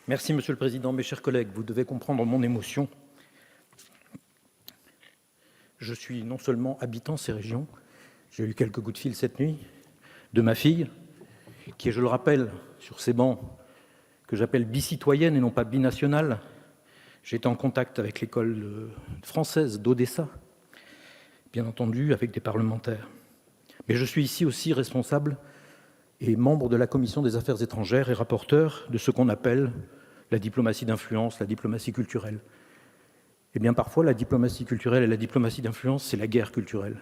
Merci, Monsieur le Président. Mes chers collègues, vous devez comprendre mon émotion. Je suis non seulement habitant ces régions, j'ai eu quelques coups de fil cette nuit de ma fille, qui est, je le rappelle, sur ces bancs, que j'appelle bicitoyenne et non pas binationale. J'ai été en contact avec l'école française d'Odessa, bien entendu, avec des parlementaires. Mais je suis ici aussi responsable et membre de la Commission des Affaires étrangères et rapporteur de ce qu'on appelle la diplomatie d'influence, la diplomatie culturelle. Eh bien, parfois, la diplomatie culturelle et la diplomatie d'influence, c'est la guerre culturelle.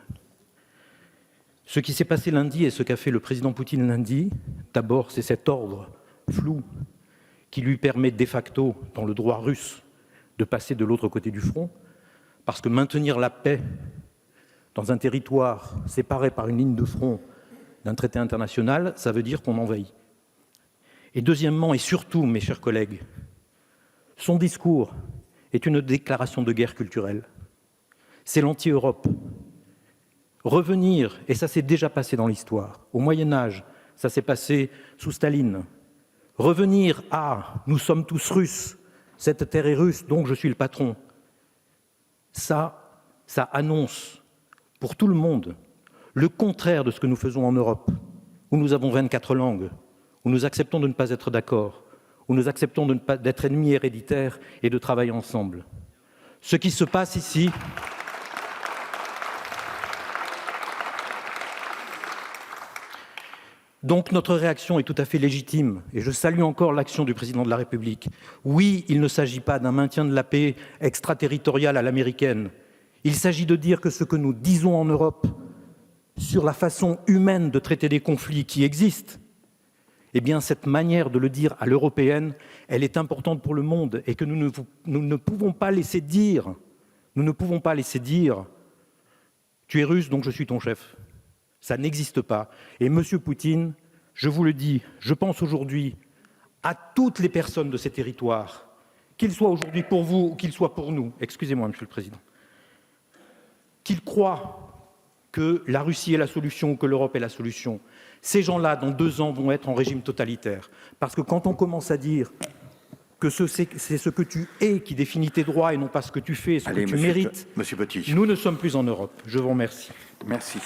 Ce qui s'est passé lundi et ce qu'a fait le président Poutine lundi, d'abord, c'est cet ordre flou qui lui permet de facto, dans le droit russe, de passer de l'autre côté du front, parce que maintenir la paix dans un territoire séparé par une ligne de front d'un traité international, ça veut dire qu'on envahit. Et deuxièmement, et surtout, mes chers collègues, son discours est une déclaration de guerre culturelle. C'est l'anti-Europe. Revenir, et ça s'est déjà passé dans l'histoire, au Moyen-Âge, ça s'est passé sous Staline. Revenir à « nous sommes tous russes, cette terre est russe, donc je suis le patron », ça annonce pour tout le monde le contraire de ce que nous faisons en Europe, où nous avons 24 langues, où nous acceptons de ne pas être d'accord, où nous acceptons d'être ennemis héréditaires et de travailler ensemble. Ce qui se passe ici, donc notre réaction est tout à fait légitime et je salue encore l'action du président de la République. Oui, il ne s'agit pas d'un maintien de la paix extraterritoriale à l'américaine. Il s'agit de dire que ce que nous disons en Europe sur la façon humaine de traiter des conflits qui existent, eh bien cette manière de le dire à l'européenne, elle est importante pour le monde et que nous ne pouvons pas laisser dire, tu es russe donc je suis ton chef. Ça n'existe pas. Et Monsieur Poutine, je vous le dis, je pense aujourd'hui à toutes les personnes de ces territoires, qu'ils soient aujourd'hui pour vous ou qu'ils soient pour nous, excusez-moi Monsieur le Président, qu'ils croient que la Russie est la solution ou que l'Europe est la solution. Ces gens-là, dans 2 ans, vont être en régime totalitaire. Parce que quand on commence à dire que c'est ce que tu es qui définit tes droits et non pas ce que tu fais, ce que tu mérites, nous ne sommes plus en Europe. Je vous remercie. Merci.